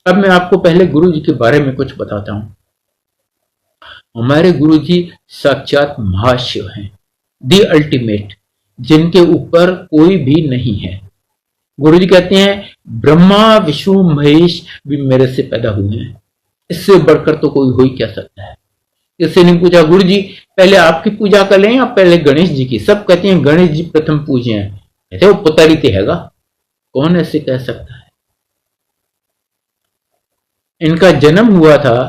अब मैं आपको पहले गुरु जी के बारे में कुछ बताता हूं। हमारे गुरु जी साक्षात महाशिव हैं, दी अल्टीमेट, जिनके ऊपर कोई भी नहीं है। गुरु जी कहते हैं ब्रह्मा विष्णु महेश भी मेरे से पैदा हुए हैं, इससे बढ़कर तो कोई हो ही क्या सकता है। किसी ने पूछा गुरु जी पहले आपकी पूजा कर लें या पहले गणेश जी की? सब कहते हैं गणेश जी प्रथम पूजे हैं। कहते वो पुतारी ते हैगा, कौन ऐसे कह सकता है। इनका जन्म हुआ था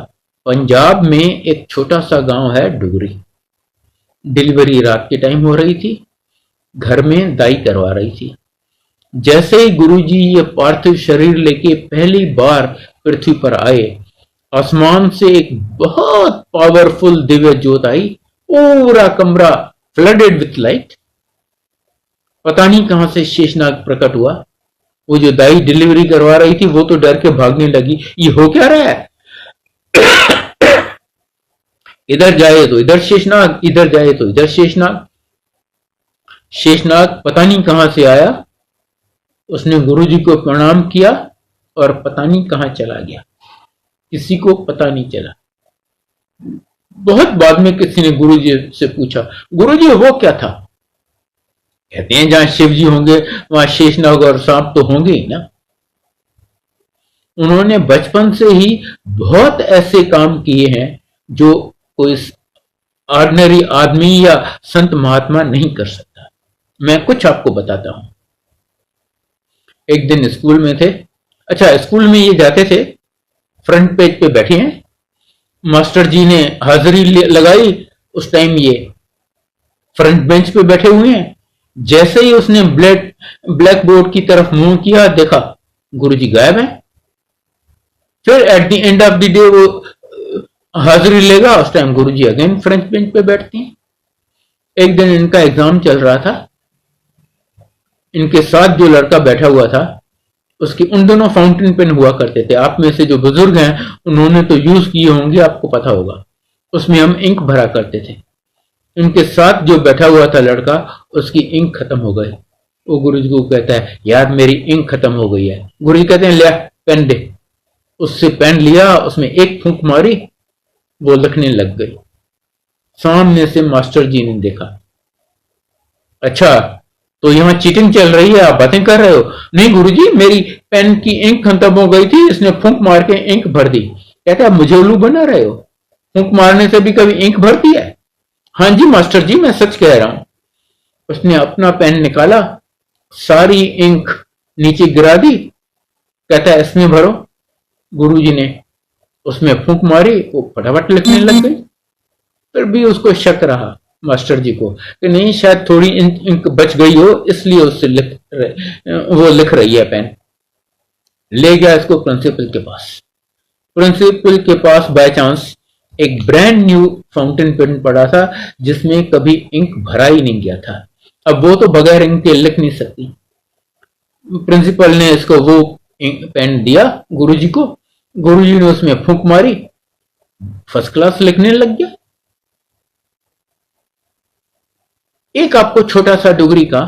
पंजाब में, एक छोटा सा गांव है डुगरी। डिलीवरी रात के टाइम हो रही थी, घर में दाई करवा रही थी। जैसे ही गुरुजी ये पार्थिव शरीर लेके पहली बार पृथ्वी पर आए, आसमान से एक बहुत पावरफुल दिव्य ज्योत आई, पूरा कमरा फ्लडेड विथ लाइट। पता नहीं कहां से शेषनाग प्रकट हुआ। वो जो दाई डिलीवरी करवा रही थी वो तो डर के भागने लगी, ये हो क्या रहा है। इधर जाए तो इधर शेषनाग, इधर जाए तो इधर शेषनाग। शेषनाग पता नहीं कहां से आया, उसने गुरुजी को प्रणाम किया और पता नहीं कहां चला गया, किसी को पता नहीं चला। बहुत बाद में किसी ने गुरुजी से पूछा गुरुजी वो क्या था? कहते हैं जहां शिव जी होंगे वहां शेषनाग और सांप तो होंगे ही ना। उन्होंने बचपन से ही बहुत ऐसे काम किए हैं जो कोई ऑर्डिनरी आदमी या संत महात्मा नहीं कर सकता। मैं कुछ आपको बताता हूं। एक दिन स्कूल में थे, अच्छा स्कूल में ये जाते थे, फ्रंट पेज पे बैठे हैं, मास्टर जी ने हाजिरी लगाई, उस टाइम ये फ्रंट बेंच पे बैठे हुए हैं। जैसे ही उसने ब्लैक बोर्ड की तरफ मुंह किया, देखा गुरुजी गायब है। फिर at the end of the day वो हाजिरी लेगा, उस टाइम गुरुजी अगेन फ्रंट बेंच पे बैठते हैं। एक दिन इनका एग्जाम चल रहा था, इनके साथ जो लड़का बैठा हुआ था उसकी उन दोनों फाउंटेन पेन हुआ करते थे। आप में से जो बुजुर्ग हैं उन्होंने तो यूज किए होंगे, आपको पता होगा। उसमें हम इंक भरा करते थे। इनके साथ जो बैठा हुआ था लड़का, उसकी इंक खत्म हो गई। वो गुरुजी को कहता है यार मेरी इंक खत्म हो गई है। गुरुजी कहते हैं ले पेन दे। उससे पेन लिया, उसमें एक फूंक मारी, वो लिखने लग गई। सामने से मास्टर जी ने देखा, अच्छा तो यहां चीटिंग चल रही है, आप बातें कर रहे हो? नहीं गुरुजी मेरी पेन की इंक खत्म हो गई थी, इसने फूंक मार के इंक भर दी। कहता है मुझे उल्लू बना रहे हो? फूंक मारने से भी कभी इंक भरती है? हाँ जी मास्टर जी मैं सच कह रहा हूं। उसने अपना पेन निकाला, सारी इंक नीचे गिरा दी, कहता है इसमें भरो। गुरुजी ने उसमें फूंक मारी, वो फटाफट लिखने लग गई। फिर भी उसको शक रहा मास्टर जी को कि नहीं शायद थोड़ी इंक बच गई हो, इसलिए उससे वो लिख रही है पेन। ले गया इसको प्रिंसिपल के पास। प्रिंसिपल के पास बाय चांस एक ब्रांड न्यू फाउंटेन पेन पड़ा था जिसमें कभी इंक भरा ही नहीं गया था। अब वो तो बगैर इंक के लिख नहीं सकती। प्रिंसिपल ने इसको वो इंक पेन दिया गुरुजी को, गुरुजी ने उसमें फूंक मारी, फर्स्ट क्लास लिखने लग गया। एक आपको छोटा सा डुगरी का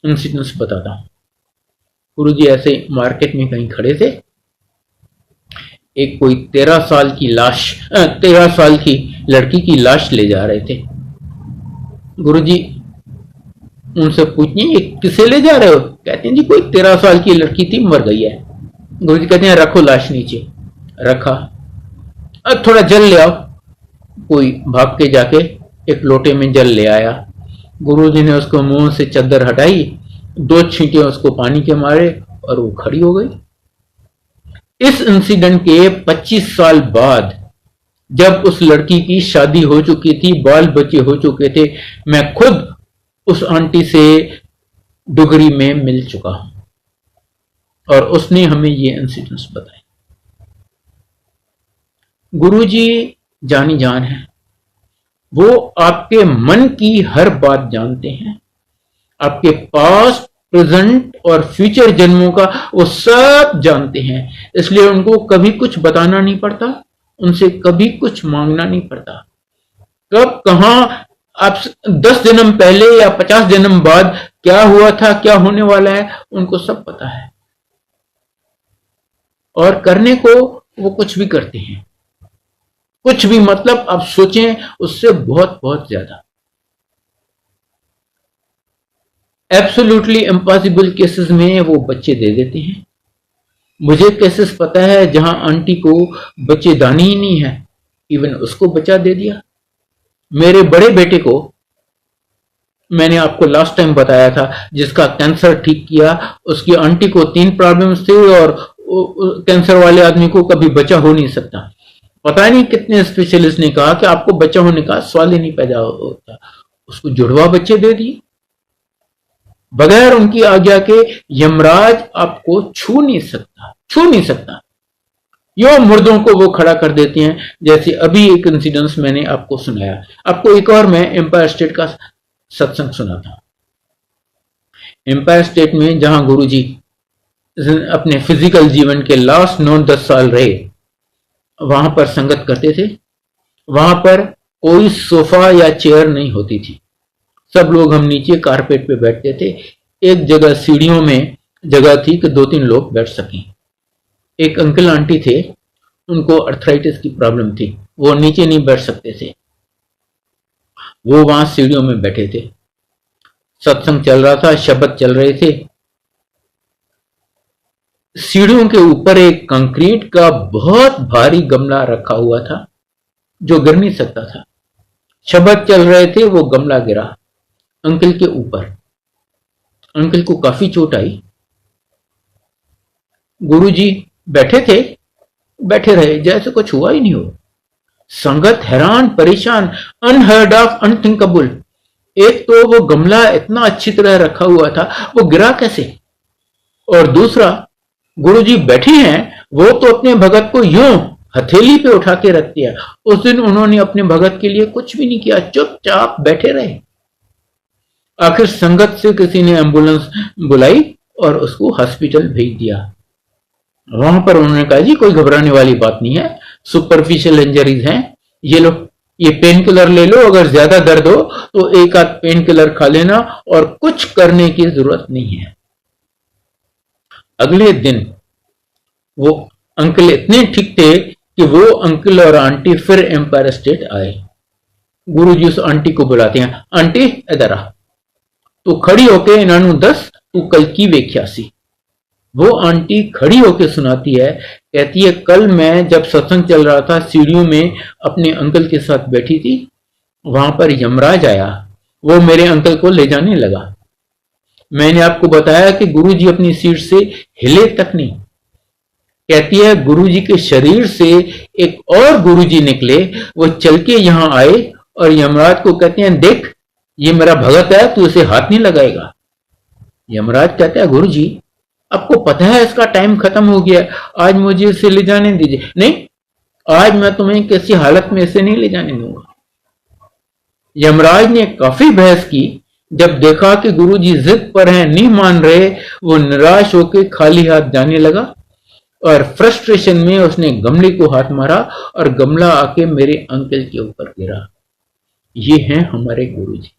इंसिडेंस बताता हूं। गुरुजी ऐसे मार्केट में कहीं खड़े थे, एक कोई 13 साल की 13 साल की लड़की की लाश ले जा रहे थे। गुरुजी उनसे पूछने ये किसे ले जा रहे हो? कहते हैं जी कोई 13 साल की लड़की थी, मर गई है। गुरुजी कहते हैं रखो लाश नीचे। रखा, अब थोड़ा जल ले आओ। कोई भाग के जाके एक लोटे में जल ले आया। गुरुजी ने उसको मुंह से चद्दर हटाई, 2 छींटे उसको पानी के मारे और वो खड़ी हो गई। इस इंसिडेंट के 25 साल बाद जब उस लड़की की शादी हो चुकी थी, बाल बच्चे हो चुके थे, मैं खुद उस आंटी से डुगरी में मिल चुका हूं और उसने हमें ये इंसिडेंट्स बताए। गुरुजी जानी जान है, वो आपके मन की हर बात जानते हैं। आपके पास्ट प्रेजेंट और फ्यूचर जन्मों का वो सब जानते हैं, इसलिए उनको कभी कुछ बताना नहीं पड़ता, उनसे कभी कुछ मांगना नहीं पड़ता। कब कहां आप 10 जन्म पहले या 50 जन्म बाद क्या हुआ था, क्या होने वाला है, उनको सब पता है। और करने को वो कुछ भी करते हैं, कुछ भी मतलब आप सोचें उससे बहुत बहुत ज्यादा। एब्सोल्युटली इम्पॉसिबल केसेस में वो बच्चे दे देते हैं। मुझे केसेस पता है जहां आंटी को बच्चेदानी ही नहीं है, इवन उसको बच्चा दे दिया। मेरे बड़े बेटे को मैंने आपको लास्ट टाइम बताया था, जिसका कैंसर ठीक किया, उसकी आंटी को 3 प्रॉब्लम्स थे और कैंसर वाले आदमी को कभी बच्चा हो नहीं सकता। पता नहीं कितने स्पेशलिस्ट ने कहा कि आपको बच्चा होने का सवाल ही नहीं पैदा होता। उसको जुड़वा बच्चे दे दिए बगैर उनकी आज्ञा के। यमराज आपको छू नहीं सकता, छू नहीं सकता। यो मुर्दों को वो खड़ा कर देते हैं। जैसे अभी एक इंसिडेंस मैंने आपको सुनाया। आपको एक और मैं एम्पायर स्टेट का सत्संग सुना था। एम्पायर स्टेट में जहां गुरुजी अपने फिजिकल जीवन के लास्ट 9-10 साल रहे, वहां पर संगत करते थे। वहां पर कोई सोफा या चेयर नहीं होती थी, सब लोग हम नीचे कारपेट पे बैठते थे। एक जगह सीढ़ियों में जगह थी कि 2-3 लोग बैठ सकें। एक अंकल आंटी थे, उनको अर्थराइटिस की प्रॉब्लम थी, वो नीचे नहीं बैठ सकते थे, वो वहां सीढ़ियों में बैठे थे। सत्संग चल रहा था, शब्द चल रहे थे। सीढ़ियों के ऊपर एक कंक्रीट का बहुत भारी गमला रखा हुआ था जो गिर नहीं सकता था। शब्द चल रहे थे, वो गमला गिरा अंकल के ऊपर। अंकल को काफी चोट आई। गुरुजी बैठे थे, बैठे रहे जैसे कुछ हुआ ही नहीं हो। संगत हैरान परेशान, अनहर्ड ऑफ, अनथिंकेबल। एक तो वो गमला इतना अच्छी तरह रखा हुआ था, वो गिरा कैसे? और दूसरा, गुरुजी बैठे हैं, वो तो अपने भगत को यूं हथेली पे उठा के रख दिया। उस दिन उन्होंने अपने भगत के लिए कुछ भी नहीं किया, चुपचाप बैठे रहे। आखिर संगत से किसी ने एम्बुलेंस बुलाई और उसको हॉस्पिटल भेज दिया। वहां पर उन्होंने कहा जी कोई घबराने वाली बात नहीं है, सुपरफिशियल इंजरीज हैं, ये लो, ये पेन किलर ले लो, अगर ज्यादा दर्द हो तो एक आध पेन किलर खा लेना और कुछ करने की जरूरत नहीं है। अगले दिन वो अंकल इतने ठीक थे कि वो अंकल और आंटी फिर एम्पायर स्टेट आए। गुरुजी उस आंटी को बुलाते हैं, आंटी इधर आ, तू खड़ी होके इन्होंने 10 तू कल की वेख्या सी। वो आंटी खड़ी होके सुनाती है, कहती है कल मैं जब सत्संग चल रहा था सीढ़ियों में अपने अंकल के साथ बैठी थी, वहां पर यमराज आया, वो मेरे अंकल को ले जाने लगा। मैंने आपको बताया कि गुरुजी अपनी सीट से हिले तक नहीं। कहती है गुरुजी के शरीर से एक और गुरुजी निकले, वो चल के यहां आए और यमराज को कहते हैं देख ये मेरा भगत है, तू इसे हाथ नहीं लगाएगा। यमराज कहता है गुरुजी आपको पता है इसका टाइम खत्म हो गया, आज मुझे इसे ले जाने दीजिए। नहीं, आज मैं तुम्हें किसी हालत में इसे नहीं ले जाने दूंगा। यमराज ने काफी बहस की, जब देखा कि गुरुजी जिद पर हैं, नहीं मान रहे, वो निराश होकर खाली हाथ जाने लगा और फ्रस्ट्रेशन में उसने गमले को हाथ मारा और गमला आके मेरे अंकल के ऊपर गिरा। ये हैं हमारे गुरुजी।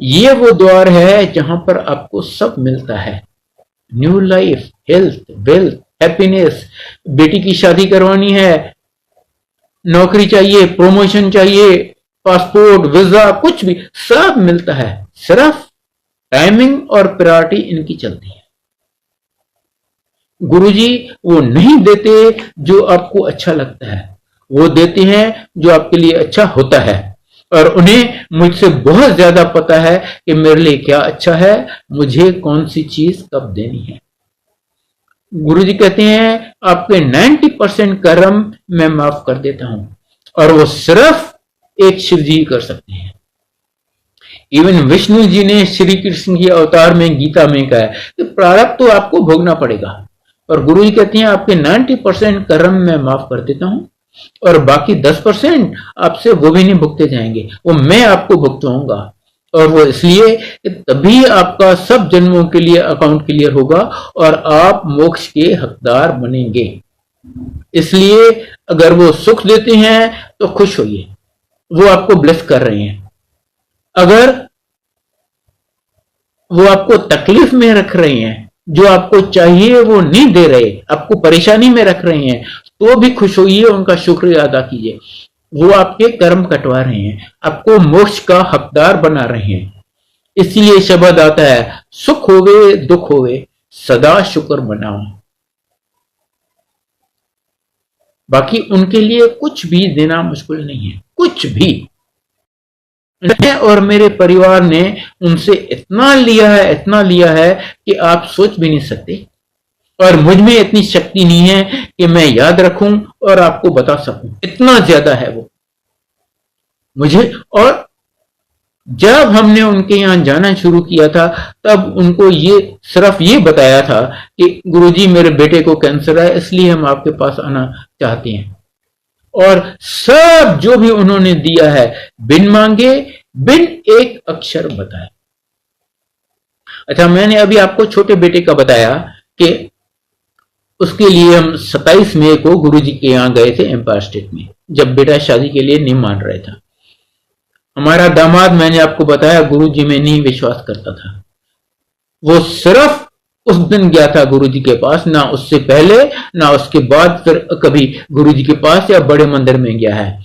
ये वो द्वार है जहां पर आपको सब मिलता है, new life, health, wealth, happiness. बेटी की शादी करवानी है, नौकरी चाहिए, प्रमोशन चाहिए, पासपोर्ट, वीजा, कुछ भी सब मिलता है। सिर्फ टाइमिंग और प्रायोरिटी इनकी चलती है। गुरुजी वो नहीं देते जो आपको अच्छा लगता है, वो देते हैं जो आपके लिए अच्छा होता है। और उन्हें मुझसे बहुत ज्यादा पता है कि मेरे लिए क्या अच्छा है, मुझे कौन सी चीज कब देनी है। गुरुजी कहते हैं आपके 90% कर्म मैं माफ कर देता हूं, और वो सिर्फ एक शिव जी कर सकते हैं। इवन विष्णु जी ने श्री कृष्ण की अवतार में गीता में कहा है कि प्रारब्ध तो आपको भोगना पड़ेगा, और गुरु जी कहते हैं आपके 90% कर्म मैं माफ कर देता हूं और बाकी 10% आपसे वो भी नहीं भुगते जाएंगे, वो मैं आपको भुगतवाऊंगा। और वो इसलिए कि तभी आपका सब जन्मों के लिए अकाउंट क्लियर होगा और आप मोक्ष के हकदार बनेंगे। इसलिए अगर वो सुख देते हैं तो खुश होइए, वो आपको ब्लेस कर रहे हैं। अगर वो आपको तकलीफ में रख रहे हैं जो आपको चाहिए वो नहीं दे रहे, आपको परेशानी में रख रहे हैं, तो भी खुश होइए, उनका शुक्रिया अदा कीजिए। वो आपके कर्म कटवा रहे हैं, आपको मोक्ष का हकदार बना रहे हैं। इसलिए शब्द आता है, सुख होवे दुख होवे सदा शुक्र मनाओ। बाकी उनके लिए कुछ भी देना मुश्किल नहीं है, कुछ भी। मैं और मेरे परिवार ने उनसे इतना लिया है, इतना लिया है कि आप सोच भी नहीं सकते। और मुझ में इतनी शक्ति नहीं है कि मैं याद रखूं और आपको बता सकूं, इतना ज्यादा है वो मुझे। और जब हमने उनके यहां जाना शुरू किया था, तब उनको ये सिर्फ ये बताया था कि गुरुजी मेरे बेटे को कैंसर है, इसलिए हम आपके पास आना चाहते हैं। और सब जो भी उन्होंने दिया है बिन मांगे, बिन एक अक्षर बताए। अच्छा, मैंने अभी आपको छोटे बेटे का बताया कि उसके लिए हम 27 मई को गुरुजी के यहां गए थे एम्पायर स्टेट में, जब बेटा शादी के लिए नहीं मान रहा था। हमारा दामाद, मैंने आपको बताया, गुरुजी में नहीं विश्वास करता था। वो सिर्फ उस दिन गया था गुरुजी के पास, ना उससे पहले ना उसके बाद फिर कभी गुरुजी के पास या बड़े मंदिर में गया है।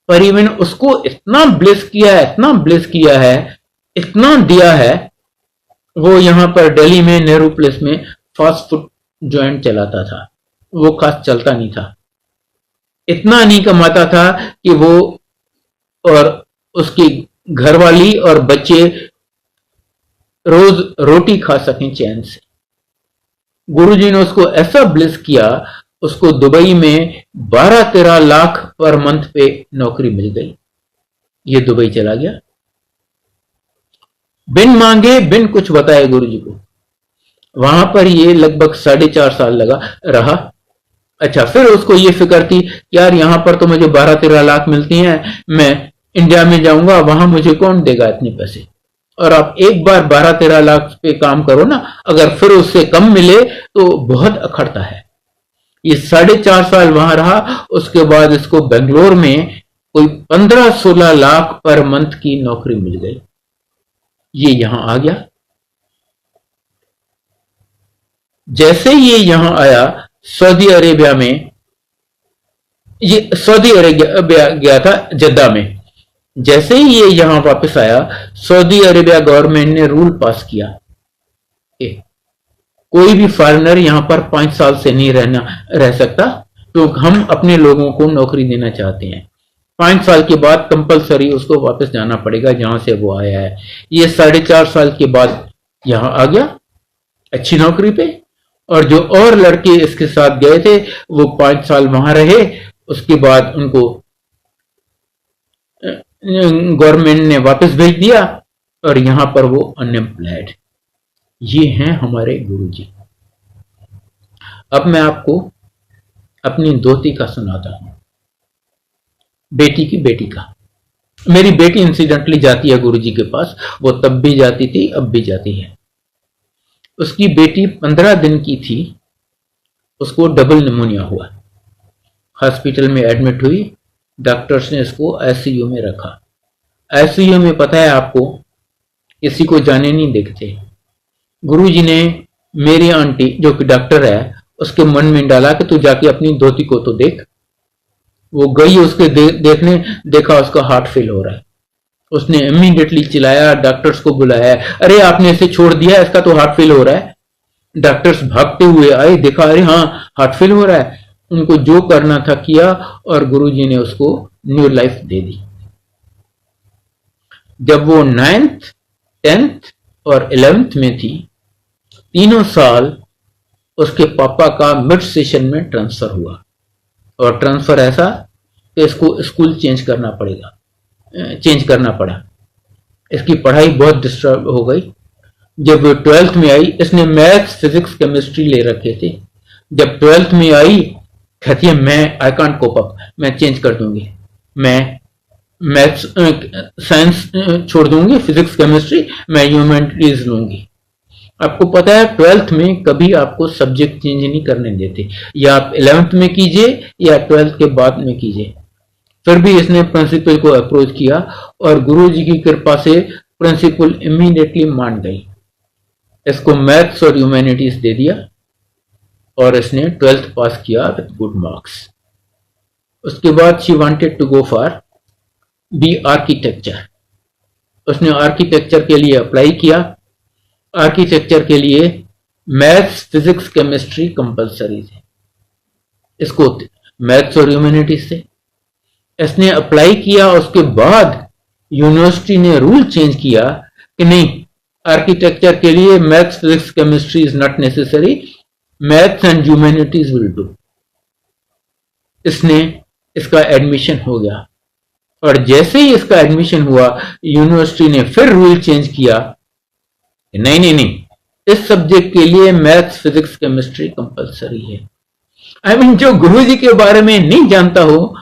पर इवन उसको इतना ब्लेस किया है, इतना ब्लेस किया है, इतना दिया है। वो यहां पर दिल्ली में नेहरू प्लेस में फास्ट फूड जॉइंट चलाता था, वो खास चलता नहीं था। इतना नहीं कमाता था कि वो और उसकी घरवाली और बच्चे रोज रोटी खा सकें चैन से। गुरुजी ने उसको ऐसा ब्लेस किया, उसको दुबई में 12-13 लाख पर मंथ पे नौकरी मिल गई। ये दुबई चला गया बिन मांगे, बिन कुछ बताए गुरुजी को। वहां पर ये लगभग 4.5 साल लगा रहा। अच्छा, फिर उसको ये फिक्र थी, यार यहां पर तो मुझे 12-13 लाख मिलती हैं, मैं इंडिया में जाऊंगा, वहां मुझे कौन देगा इतने पैसे। और आप एक बार 12-13 लाख पे काम करो ना, अगर फिर उससे कम मिले तो बहुत अखड़ता है। ये 4.5 साल वहां रहा। उसके बाद इसको बेंगलोर में कोई 15-16 लाख पर मंथ की नौकरी मिल गई। ये यहां आ गया। जैसे ये यहां आया सऊदी अरेबिया में, ये सऊदी अरेबिया गया था जद्दा में। जैसे ही ये यहां वापस आया, सऊदी अरेबिया गवर्नमेंट ने रूल पास किया कि कोई भी फॉरेनर यहां पर 5 साल से नहीं रह सकता, तो हम अपने लोगों को नौकरी देना चाहते हैं। 5 साल के बाद कंपलसरी उसको वापस जाना पड़ेगा जहां से वो आया है। ये 4.5 साल के बाद यहां आ गया अच्छी नौकरी पे। और जो और लड़के इसके साथ गए थे वो 5 साल वहां रहे। उसके बाद उनको गवर्नमेंट ने वापस भेज दिया और यहां पर वो अनएम्प्लॉयड। ये हैं हमारे गुरुजी। अब मैं आपको अपनी दोती का सुनाता हूं, बेटी की बेटी का। मेरी बेटी इंसिडेंटली जाती है गुरुजी के पास, वो तब भी जाती थी, अब भी जाती है। उसकी बेटी 15 दिन की थी, उसको डबल निमोनिया हुआ, हॉस्पिटल में एडमिट हुई। डॉक्टर्स ने इसको आईसीयू में रखा। आईसीयू में पता है आपको, किसी को जाने नहीं देखते। गुरुजी ने मेरी आंटी जो कि डॉक्टर है उसके मन में डाला कि तू जाके अपनी दोती को तो देख। वो गई उसके देखने, देखा उसका हार्ट फेल हो रहा है। उसने इमीडिएटली चिल्लाया, डॉक्टर्स को बुलाया, अरे आपने इसे छोड़ दिया, इसका तो हार्ट फेल हो रहा है। डॉक्टर्स भागते हुए आए, देखा अरे हाँ हार्ट फेल हो रहा है। उनको जो करना था किया और गुरुजी ने उसको न्यू लाइफ दे दी। जब वो 9th, 10th और 11th में थी, तीनों साल उसके पापा का मिड सेशन में ट्रांसफर हुआ। और ट्रांसफर ऐसा कि इसको स्कूल चेंज करना पड़ा। इसकी पढ़ाई बहुत डिस्टर्ब हो गई। जब 12th में आई, इसने मैथ्स फिजिक्स केमिस्ट्री ले रखे थे। जब 12th में आई, कहती है मैं आई कांट कोप अप, मैं चेंज कर दूंगी, मैं मैथ्स साइंस छोड़ दूंगी, फिजिक्स केमिस्ट्री मैं ह्यूमैनिटीज लूंगी। आपको पता है 12th में कभी आपको सब्जेक्ट चेंज नहीं करने देते, या आप 11th में कीजिए या 12th के बाद में कीजिए। फिर भी इसने प्रिंसिपल को अप्रोच किया और गुरुजी की कृपा से प्रिंसिपल इमीडिएटली मान गई। इसको मैथ्स और ह्यूमैनिटीज दे दिया और इसने 12th पास किया विद गुड मार्क्स। उसके बाद she wanted to go for B architecture. उसने आर्किटेक्चर के लिए अप्लाई किया। आर्किटेक्चर के लिए मैथ्स, फिजिक्स, केमिस्ट्री कंपलसरी थे। इसको मैथ्स और ह्यूमैनिटीज से इसने अप्लाई किया। उसके बाद यूनिवर्सिटी ने रूल चेंज किया कि नहीं, आर्किटेक्चर के लिए maths, physics, chemistry is not necessary, maths and humanities will do. इसने इसका एडमिशन हो गया और जैसे ही इसका एडमिशन हुआ यूनिवर्सिटी ने फिर रूल चेंज किया, नहीं नहीं नहीं, इस सब्जेक्ट के लिए मैथ्स, फिजिक्स, केमिस्ट्री कंपलसरी है। आई मीन जो गुरुजी के बारे में नहीं जानता हो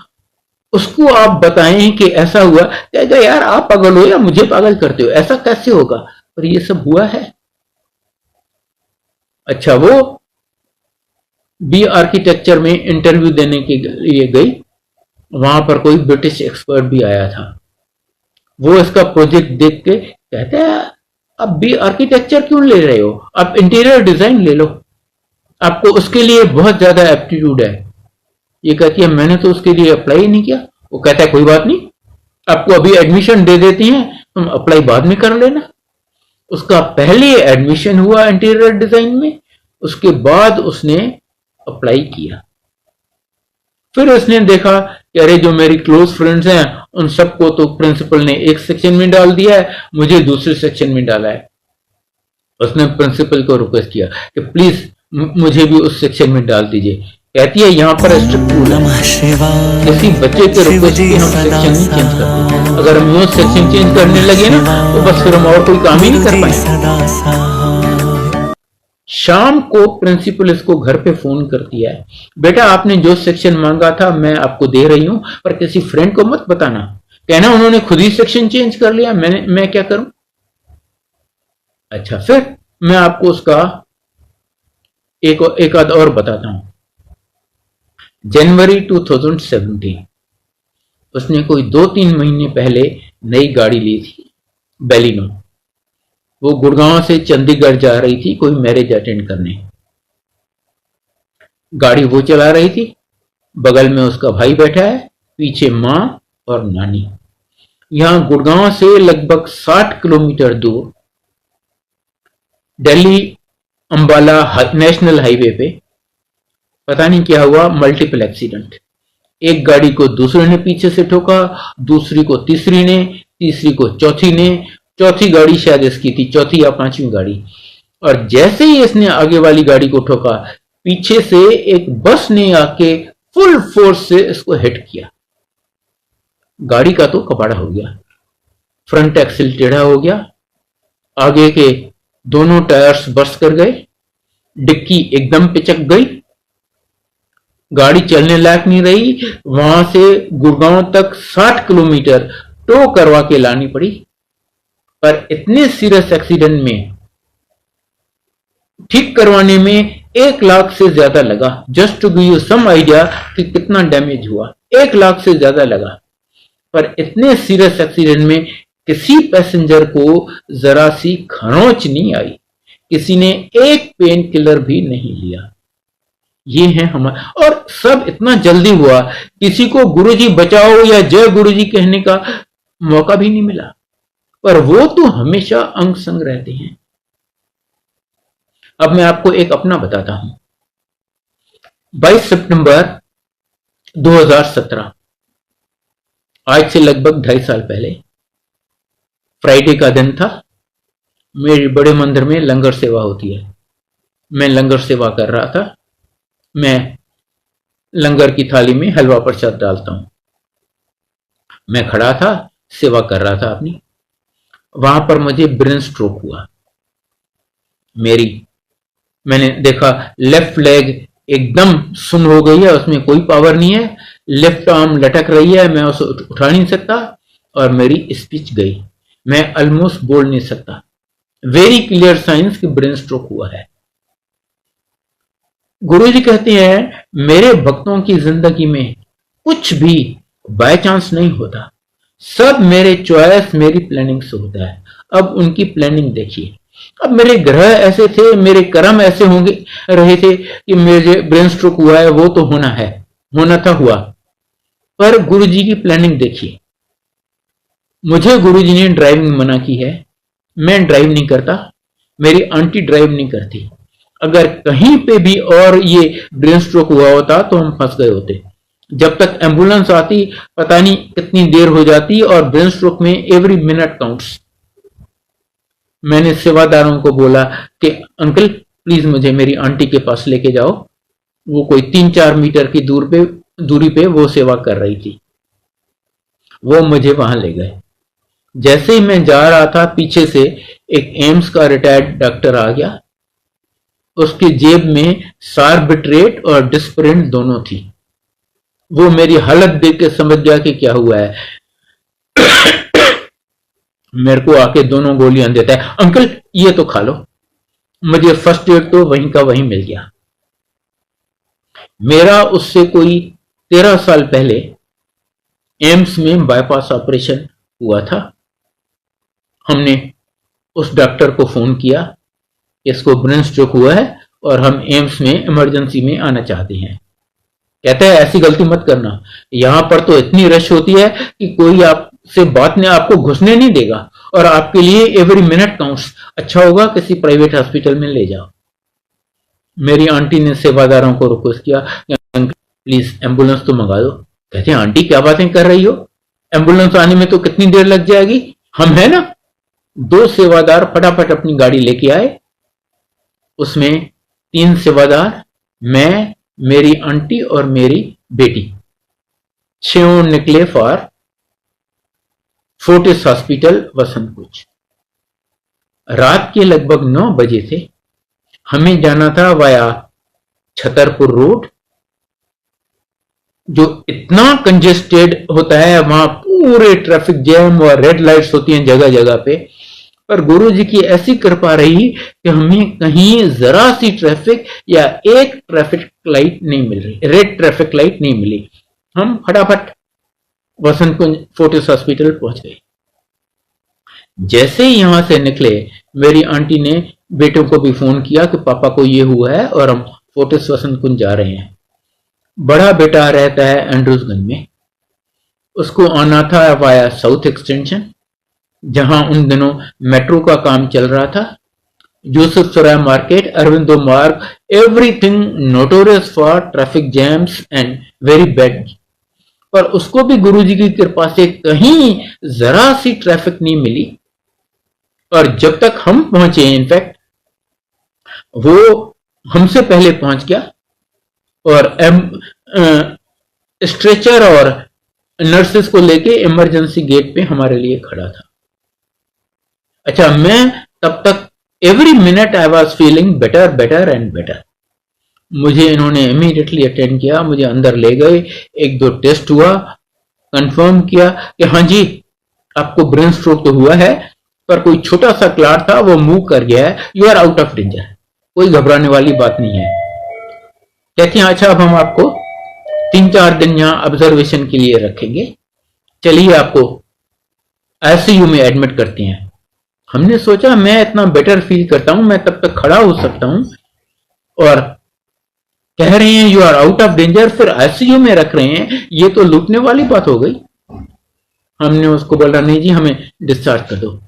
उसको आप बताएं कि ऐसा हुआ, कहेगा यार आप पागल हो या मुझे पागल करते हो, ऐसा कैसे होगा, पर ये सब हुआ है। अच्छा, वो बी आर्किटेक्चर में इंटरव्यू देने के लिए गई। वहां पर कोई ब्रिटिश एक्सपर्ट भी आया था। वो इसका प्रोजेक्ट देख के कहते हैं आप बी आर्किटेक्चर क्यों ले रहे हो, आप इंटीरियर डिजाइन ले लो, आपको उसके लिए बहुत ज्यादा एप्टीट्यूड है। ये कहती है मैंने तो उसके लिए अप्लाई नहीं किया। वो कहता है कोई बात नहीं, आपको अभी एडमिशन दे देती हैं, तुम अप्लाई बाद में कर लेना। उसका पहले एडमिशन हुआ इंटीरियर डिजाइन में, उसके बाद उसने अप्लाई किया। फिर उसने देखा कि अरे जो मेरी क्लोज फ्रेंड्स हैं उन सबको तो प्रिंसिपल ने एक सेक्शन में डाल दिया है, मुझे दूसरे सेक्शन में डाला है। उसने प्रिंसिपल को रिक्वेस्ट किया कि प्लीज मुझे भी उस सेक्शन में डाल दीजिए। कहती है यहाँ पर स्ट्रिक्ट रूल है, किसी बच्चे के रिक्वेस्ट पे हम सेक्शन नहीं चेंज करते। अगर हम यूं सेक्शन चेंज करने लगे ना तो बस फिर हम और कोई काम ही नहीं कर पाएंगे। शाम को प्रिंसिपल इसको घर पे फोन करती है, बेटा आपने जो सेक्शन मांगा था मैं आपको दे रही हूं, पर किसी फ्रेंड को मत बताना, कहना उन्होंने खुद ही सेक्शन चेंज कर लिया, मैं क्या करूं। अच्छा, फिर मैं आपको उसका एक आध और बताता हूं। जनवरी 2017 उसने कोई 2-3 महीने पहले नई गाड़ी ली थी, बेलिनो। वो गुड़गांव से चंडीगढ़ जा रही थी कोई मैरिज अटेंड करने। गाड़ी वो चला रही थी, बगल में उसका भाई बैठा है, पीछे मां और नानी। यहां गुड़गांव से लगभग 60 किलोमीटर दूर दिल्ली अंबाला नेशनल हाईवे पे पता नहीं क्या हुआ, मल्टीपल एक्सीडेंट। एक गाड़ी को दूसरे ने पीछे से ठोका, दूसरी को तीसरी ने, तीसरी को चौथी ने, चौथी गाड़ी शायद इसकी थी, चौथी या पांचवी गाड़ी। और जैसे ही इसने आगे वाली गाड़ी को ठोका, पीछे से एक बस ने आके फुल फोर्स से इसको हिट किया। गाड़ी का तो कबाड़ा हो गया, फ्रंट एक्सिल टेढ़ा हो गया, आगे के दोनों टायर्स बर्स्ट कर गए, डिक्की एकदम पिचक गई, गाड़ी चलने लायक नहीं रही। वहां से गुड़गांव तक 60 किलोमीटर टो करवा के लानी पड़ी। पर इतने सीरियस एक्सीडेंट में ठीक करवाने में 1 लाख से ज्यादा लगा। Just to give you some idea कि कितना डैमेज हुआ, 1 लाख से ज्यादा लगा। पर इतने सीरियस एक्सीडेंट में किसी पैसेंजर को जरा सी खरोंच नहीं आई, किसी ने एक पेन किलर भी नहीं लिया। ये है हमारा, और सब इतना जल्दी हुआ, किसी को गुरुजी बचाओ या जय गुरुजी कहने का मौका भी नहीं मिला। पर वो तो हमेशा अंग संग रहते हैं। अब मैं आपको एक अपना बताता हूं। 22 सितंबर 2017, आज से लगभग 2.5 साल पहले, फ्राइडे का दिन था। मेरे बड़े मंदिर में लंगर सेवा होती है। मैं लंगर सेवा कर रहा था। मैं लंगर की थाली में हलवा प्रसाद डालता हूं। मैं खड़ा था, सेवा कर रहा था अपनी। वहां पर मुझे ब्रेन स्ट्रोक हुआ। मैंने देखा लेफ्ट लेग एकदम सुन्न हो गई है, उसमें कोई पावर नहीं है, लेफ्ट आर्म लटक रही है, मैं उसे उठा नहीं सकता, और मेरी स्पीच गई, मैं ऑलमोस्ट बोल नहीं सकता। वेरी क्लियर साइंस कि ब्रेन स्ट्रोक हुआ है। गुरुजी कहते हैं मेरे भक्तों की जिंदगी में कुछ भी बाय चांस नहीं होता, सब मेरे चॉइस, मेरी प्लानिंग से होता है। अब उनकी प्लानिंग देखिए। अब मेरे ग्रह ऐसे थे, मेरे कर्म ऐसे होंगे रहे थे कि मुझे ब्रेन स्ट्रोक हुआ है, वो तो होना है, होना था, हुआ। पर गुरुजी की प्लानिंग देखिए। मुझे गुरुजी ने ड्राइविंग मना की है, मैं ड्राइव नहीं करता, मेरी आंटी ड्राइव नहीं करती। अगर कहीं पे भी और ये ब्रेन स्ट्रोक हुआ होता तो हम फंस गए होते। जब तक एम्बुलेंस आती पता नहीं कितनी देर हो जाती, और ब्रेन स्ट्रोक में एवरी मिनट काउंट्स। मैंने सेवादारों को बोला कि अंकल प्लीज मुझे मेरी आंटी के पास लेके जाओ। वो कोई 3-4 मीटर की दूरी पे वो सेवा कर रही थी। वो मुझे वहां ले गए। जैसे ही मैं जा रहा था, पीछे से एक एम्स का रिटायर्ड डॉक्टर आ गया। उसकी जेब में सार्बिट्रेट और डिस्परिन दोनों थी। वो मेरी हालत देख के समझ गया कि क्या हुआ है। मेरे को आके दोनों गोलियां देता है, अंकल ये तो खा लो। मुझे फर्स्ट एड तो वहीं का वहीं मिल गया। मेरा उससे कोई 13 साल पहले एम्स में बाईपास ऑपरेशन हुआ था। हमने उस डॉक्टर को फोन किया, इसको ब्रेन स्ट्रोक हुआ है और हम एम्स में इमरजेंसी में आना चाहते हैं। कहता है ऐसी गलती मत करना, यहां पर तो इतनी रश होती है कि कोई आपसे बात ने आपको घुसने नहीं देगा, और आपके लिए एवरी मिनट काउंट्स। अच्छा होगा किसी प्राइवेट हॉस्पिटल में ले जाओ। मेरी आंटी ने सेवादारों को रिक्वेस्ट किया, प्लीज एम्बुलेंस तो मंगा दो। कहते हैं आंटी क्या बातें कर रही हो, एम्बुलेंस आने में तो कितनी देर लग जाएगी, हम है ना। 2 सेवादार फटाफट अपनी गाड़ी लेके आए। उसमें 3 सेवादार, मैं, मेरी आंटी और मेरी बेटी 6 निकले फॉर फोर्टिस हॉस्पिटल वसंत कुछ। रात के लगभग 9 बजे थे। हमें जाना था वाया छतरपुर रोड, जो इतना कंजेस्टेड होता है, वहां पूरे ट्रैफिक जैम और रेड लाइट्स होती हैं जगह जगह पे। पर गुरु जी की ऐसी कृपा रही कि हमें कहीं जरा सी ट्रैफिक या एक ट्रैफिक लाइट नहीं मिल रही, रेड ट्रैफिक लाइट नहीं मिली। हम फटाफट वसंत कुंज फोर्टिस हॉस्पिटल पहुंच गए। जैसे ही यहां से निकले, मेरी आंटी ने बेटों को भी फोन किया कि पापा को ये हुआ है और हम फोर्टिस वसंत कुंज जा रहे हैं। बड़ा बेटा रहता है एंड्रूजगंज में, उसको आना था वाया साउथ एक्सटेंशन, जहां उन दिनों मेट्रो का काम चल रहा था। यूसुफ सराय market, Aurobindo Marg, everything notorious for traffic jams and very bad. पर उसको भी गुरुजी की कृपा से कहीं जरा सी ट्रैफिक नहीं मिली। और जब तक हम पहुंचे, इनफैक्ट वो हमसे पहले पहुंच गया और स्ट्रेचर और नर्सेस को लेके इमरजेंसी गेट पे हमारे लिए खड़ा था। अच्छा, मैं तब तक every minute I was feeling better better and better. मुझे इन्होंने इमीडिएटली अटेंड किया, मुझे अंदर ले गए, 1-2 टेस्ट हुआ, कंफर्म किया कि हाँ जी आपको ब्रेन स्ट्रोक तो हुआ है, पर कोई छोटा सा क्लॉट था, वो मूव कर गया है, you are out of danger, कोई घबराने वाली बात नहीं है। कहती हैं अच्छा अब हम आपको 3-4 दिन यहां ऑब्जर्वेशन के लिए रखेंगे, चलिए आपको आईसीयू में एडमिट करते हैं। हमने सोचा मैं इतना बेटर फील करता हूं, मैं तब तक खड़ा हो सकता हूं, और कह रहे हैं you are out of danger, फिर आईसीयू में रख रहे हैं, ये तो लूटने वाली बात हो गई। हमने उसको बोला नहीं जी हमें डिस्चार्ज कर दो।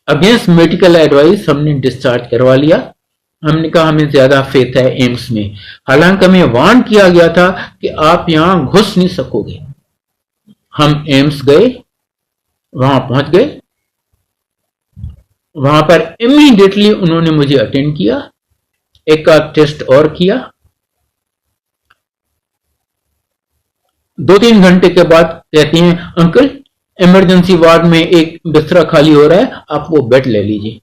अगेंस्ट मेडिकल एडवाइस हमने डिस्चार्ज करवा लिया। हमने कहा हमें ज्यादा फेथ है एम्स में, हालांकि हमें वार्न किया गया था कि आप यहां घुस नहीं सकोगे। हम एम्स गए, वहां पहुंच गए, वहां पर इमीडिएटली उन्होंने मुझे अटेंड किया, एक आध टेस्ट और किया। 2-3 घंटे के बाद कहती हैं अंकल इमरजेंसी वार्ड में एक बिस्तरा खाली हो रहा है, आप वो बेड ले लीजिए।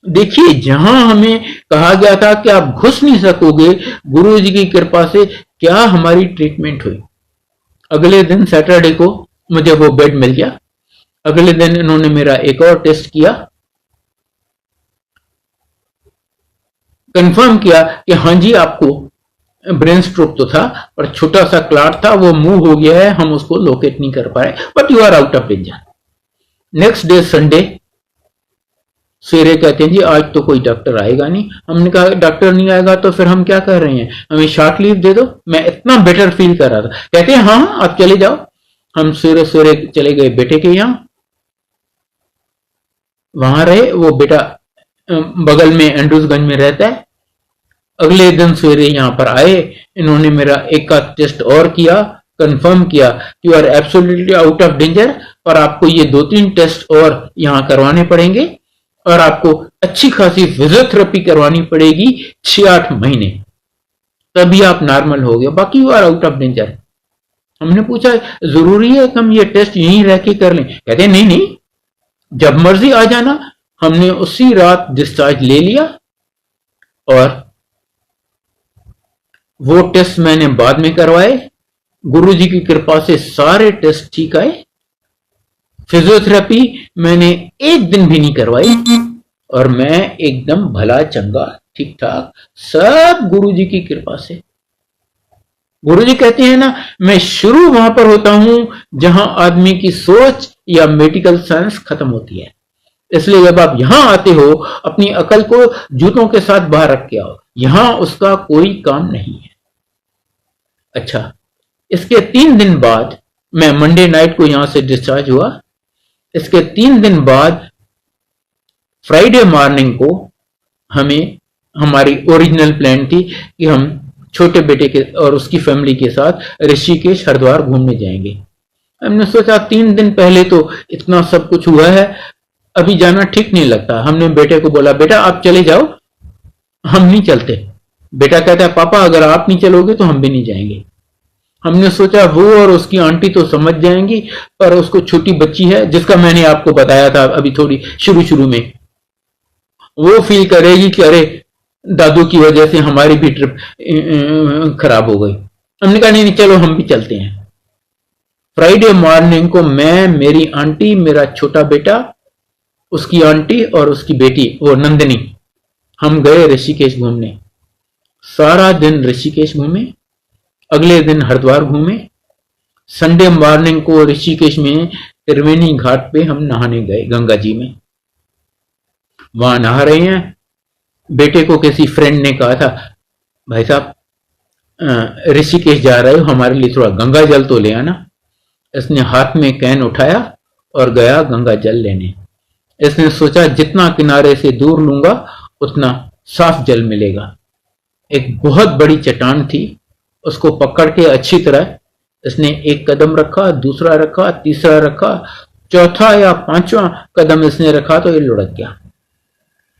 देखिए जहां हमें कहा गया था कि आप घुस नहीं सकोगे, गुरुजी की कृपा से क्या हमारी ट्रीटमेंट हुई। अगले दिन सैटरडे को मुझे वो बेड मिल गया। अगले दिन इन्होंने मेरा एक और टेस्ट किया, कंफर्म किया कि हाँ जी आपको ब्रेन स्ट्रोक तो था, पर छोटा सा क्लॉट था, वो मूव हो गया है, हम उसको लोकेट नहीं कर पाए, but you are out of danger. Next day Sunday, सवेरे कहते हैं जी आज तो कोई डॉक्टर आएगा नहीं। हमने कहा डॉक्टर नहीं आएगा तो फिर हम क्या कर रहे हैं, हमें शॉर्ट लीव दे दो। मैं इतना बेटर फील कर रहा था। कहते हैं हाँ हाँ आप चले जाओ। हम सवेरे सवेरे चले गए बेटे के यहाँ, वहां रहे। वो बेटा बगल में एंड्रूसगंज में रहता है। अगले दिन सवेरे यहाँ पर आए, इन्होंने मेरा एक का टेस्ट और किया, कंफर्म किया कि you are absolutely out of danger और आपको ये 2-3 टेस्ट और यहाँ करवाने पड़ेंगे और आपको अच्छी खासी फिजियोथेरेपी करवानी पड़ेगी 6-8 महीने, तभी आप नॉर्मल हो गए, बाकी you are out of danger. हमने पूछा जरूरी है कि हम ये टेस्ट यहीं रह के कर लें? कहते नहीं नहीं, जब मर्जी आ जाना। हमने उसी रात डिस्चार्ज ले लिया और वो टेस्ट मैंने बाद में करवाए। गुरुजी की कृपा से सारे टेस्ट ठीक आए। फिजियोथेरेपी मैंने एक दिन भी नहीं करवाई और मैं एकदम भला चंगा ठीक ठाक, सब गुरुजी की कृपा से। गुरुजी कहते हैं ना, मैं शुरू वहां पर होता हूं जहां आदमी की सोच या मेडिकल साइंस खत्म होती है। इसलिए जब आप यहां आते हो, अपनी अकल को जूतों के साथ बाहर रख के आओ, यहां उसका कोई काम नहीं है। अच्छा, इसके 3 दिन बाद, मैं मंडे नाइट को यहां से डिस्चार्ज हुआ। इसके 3 दिन बाद फ्राइडे मॉर्निंग को हमें, हमारी ओरिजिनल प्लान थी कि हम छोटे बेटे के और उसकी फैमिली के साथ ऋषिकेश हरिद्वार घूमने जाएंगे। हमने सोचा 3 दिन पहले तो इतना सब कुछ हुआ है, अभी जाना ठीक नहीं लगता। हमने बेटे को बोला बेटा आप चले जाओ, हम नहीं चलते। बेटा कहता है पापा अगर आप नहीं चलोगे तो हम भी नहीं जाएंगे। हमने सोचा वो और उसकी आंटी तो समझ जाएंगी, पर उसको छोटी बच्ची है जिसका मैंने आपको बताया था अभी थोड़ी शुरू में, वो फील करेगी कि अरे दादू की वजह से हमारी भी ट्रिप खराब हो गई। हमने कहा नहीं चलो हम भी चलते हैं। फ्राइडे मॉर्निंग को मैं, मेरी आंटी, मेरा छोटा बेटा, उसकी आंटी और उसकी बेटी वो नंदिनी, हम गए ऋषिकेश घूमने। सारा दिन ऋषिकेश घूमे, अगले दिन हरिद्वार घूमे। संडे मॉर्निंग को ऋषिकेश में त्रिवेणी घाट पे हम नहाने गए, गंगा जी में। वहां नहा रहे हैं, बेटे को किसी फ्रेंड ने कहा था भाई साहब ऋषिकेश जा रहे हो, हमारे लिए थोड़ा गंगा जल तो ले आना। इसने हाथ में कैन उठाया और गया गंगा जल लेने। इसने सोचा जितना किनारे से दूर लूंगा उतना साफ जल मिलेगा। एक बहुत बड़ी चट्टान थी, उसको पकड़ के अच्छी तरह इसने एक कदम रखा, दूसरा रखा, तीसरा रखा, चौथा या 5वां कदम इसने रखा तो ये लुढ़क गया।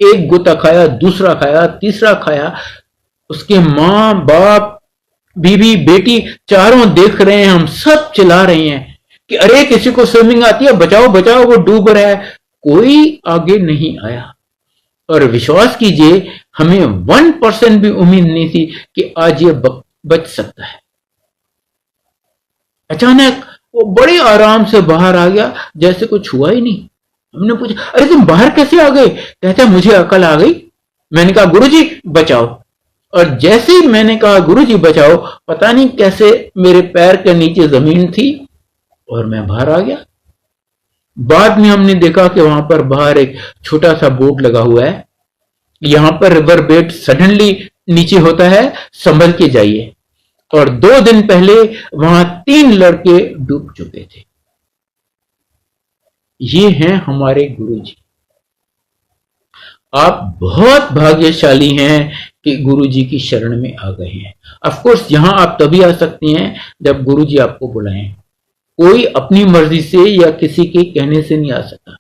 एक गुता खाया, दूसरा खाया, तीसरा खाया। उसके माँ बाप, बीवी, बेटी चारों देख रहे हैं, हम सब चिल्ला रहे हैं कि अरे किसी को स्विमिंग आती है, बचाओ बचाओ वो डूब रहा है। कोई आगे नहीं आया और विश्वास कीजिए हमें 1% भी उम्मीद नहीं थी कि आज ये बच सकता है। अचानक वो बड़े आराम से बाहर आ गया जैसे कुछ हुआ ही नहीं। हमने पूछा अरे तुम बाहर कैसे आ गए? कहता मुझे अकल आ गई। मैंने कहा गुरुजी बचाओ, और जैसे ही मैंने कहा गुरुजी बचाओ, पता नहीं कैसे मेरे पैर के नीचे जमीन थी और मैं बाहर आ गया। बाद में हमने देखा कि वहां पर बाहर एक छोटा सा बोर्ड लगा हुआ है, यहां पर रिवर बेड सडनली नीचे होता है, संभल के जाइए। और 2 दिन पहले वहां 3 लड़के डूब चुके थे। ये हैं हमारे गुरुजी। आप बहुत भाग्यशाली हैं कि गुरुजी की शरण में आ गए हैं। ऑफ कोर्स यहां आप तभी आ सकते हैं जब गुरुजी आपको बुलाएं। कोई अपनी मर्जी से या किसी के कहने से नहीं आ सकता।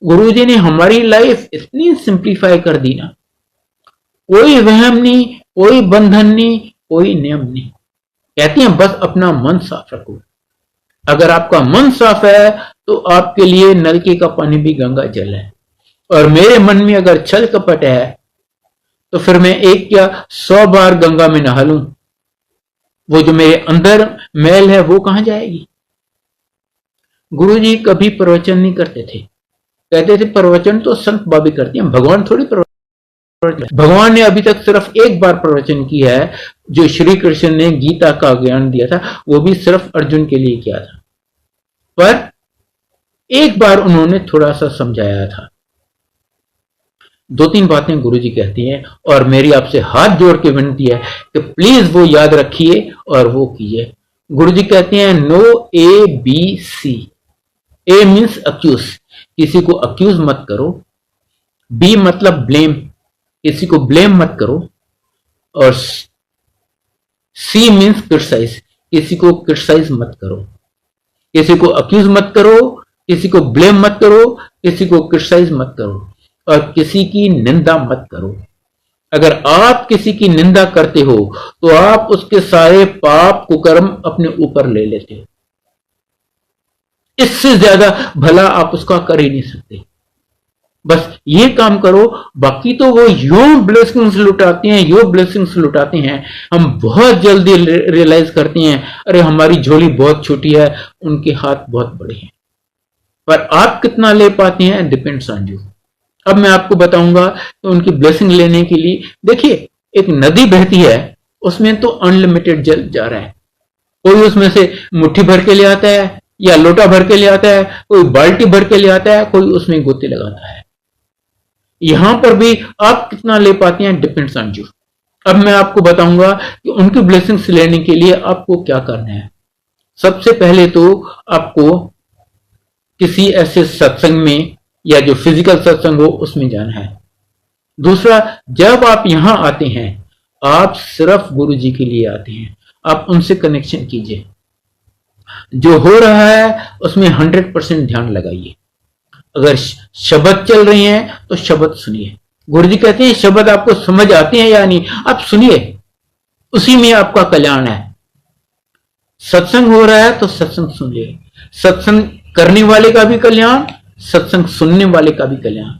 गुरुजी ने हमारी लाइफ इतनी सिंप्लीफाई कर दी ना, कोई वहम नहीं, कोई बंधन नहीं, कोई नियम नहीं। कहते हैं बस अपना मन साफ रखो। अगर आपका मन साफ है तो आपके लिए नलके का पानी भी गंगा जल है। और मेरे मन में अगर छल कपट है तो फिर मैं एक क्या 100 बार गंगा में नहा लूं, वो जो मेरे अंदर मैल है वो कहां जाएगी? गुरुजी कभी प्रवचन नहीं करते थे। कहते थे प्रवचन तो संत बाबी करते हैं, भगवान थोड़ी प्रवचन। भगवान ने अभी तक सिर्फ एक बार प्रवचन किया है, जो श्री कृष्ण ने गीता का ज्ञान दिया था, वो भी सिर्फ अर्जुन के लिए किया था। पर एक बार उन्होंने थोड़ा सा समझाया था। 2-3 बातें गुरुजी कहती हैं और मेरी आपसे हाथ जोड़ के विनती है कि प्लीज वो याद रखिए और वो कीजिए। गुरुजी कहते हैं नो ABC। ए मीन्स अक्यूज, किसी को अक्यूज मत करो। बी मतलब ब्लेम, किसी को ब्लेम मत करो। और सी मीन्स क्रिटिसाइज, किसी को क्रिटिसाइज मत करो। किसी को अक्यूज मत करो, किसी को ब्लेम मत करो, किसी को क्रिटिसाइज मत करो और किसी की निंदा मत करो। अगर आप किसी की निंदा करते हो तो आप उसके सारे पाप कुकर्म अपने ऊपर ले लेते हो। इससे ज्यादा भला आप उसका कर ही नहीं सकते। बस ये काम करो, बाकी तो वो यूं ब्लेसिंग्स लुटाते हैं, यूं ब्लेसिंग्स लुटाते हैं, हम बहुत जल्दी रियलाइज करते हैं अरे हमारी झोली बहुत छोटी है, उनके हाथ बहुत बड़े हैं। पर आप कितना ले पाते हैं डिपेंड्स ऑन यू। अब मैं आपको बताऊंगा कि उनकी ब्लेसिंग लेने के लिए, देखिए एक नदी बहती है, उसमें तो अनलिमिटेड जल जा रहा है। कोई उसमें से मुट्ठी भर के ले आता है या लोटा भर के ले आता है, कोई बाल्टी भर के ले आता है, कोई उसमें गोते लगाता है। यहां पर भी आप कितना ले पाते हैं डिपेंड्स ऑन यू। अब मैं आपको बताऊंगा कि उनकी ब्लेसिंग्स लेने के लिए आपको क्या करना है। सबसे पहले तो आपको किसी ऐसे सत्संग में या जो फिजिकल सत्संग हो उसमें जाना है। दूसरा, जब आप यहां आते हैं आप सिर्फ गुरु जी के लिए आते हैं, आप उनसे कनेक्शन कीजिए। जो हो रहा है उसमें 100% ध्यान लगाइए। अगर शब्द चल रही हैं तो शब्द सुनिए। गुरु जी कहते हैं शब्द आपको समझ आते हैं या नहीं, आप सुनिए, उसी में आपका कल्याण है। सत्संग हो रहा है तो सत्संग सुनिए। सत्संग करने वाले का भी कल्याण, सत्संग सुनने वाले का भी कल्याण।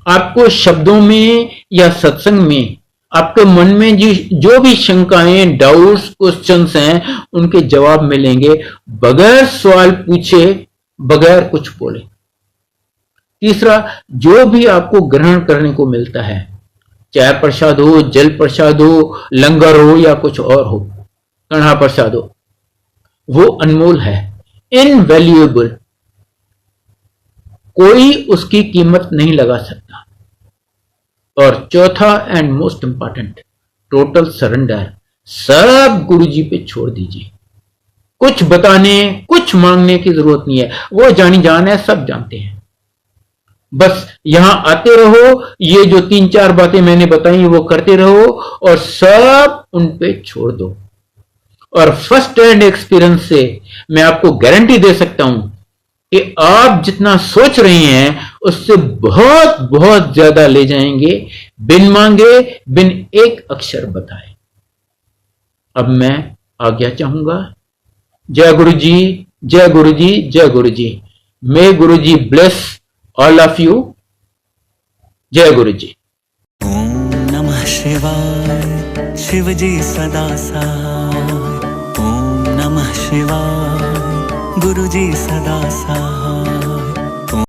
आपको शब्दों में या सत्संग में आपके मन में जो भी शंकाएं, डाउट्स, क्वेश्चंस हैं उनके जवाब मिलेंगे बगैर सवाल पूछे, बगैर कुछ बोले। तीसरा, जो भी आपको ग्रहण करने को मिलता है, चाय प्रसाद हो, जल प्रसाद हो, लंगर हो या कुछ और हो, कढ़ा प्रसाद हो, वो अनमोल है, इनवैल्यूएबल। कोई उसकी कीमत नहीं लगा सकता। और चौथा and most important, total surrender. सब गुरु जी पे छोड़ दीजिए। कुछ बताने, कुछ मांगने की जरूरत नहीं है, वो जानी जान है, सब जानते हैं। बस यहां आते रहो, ये जो 3-4 बातें मैंने बताई वो करते रहो और सब उन पे छोड़ दो। और फर्स्ट हैंड एक्सपीरियंस से मैं आपको गारंटी दे सकता हूं कि आप जितना सोच रहे हैं उससे बहुत बहुत ज्यादा ले जाएंगे, बिन मांगे, बिन एक अक्षर बताए। अब मैं आज्ञा चाहूंगा। जय गुरु जी, जय गुरु जी, जय गुरु जी। मे गुरु जी ब्लेस ऑल ऑफ यू। जय गुरु जी। ओम नमः शिवाय, शिव जी सदा सहाय। ओम नमः शिवाय, गुरु जी सदा सहाय।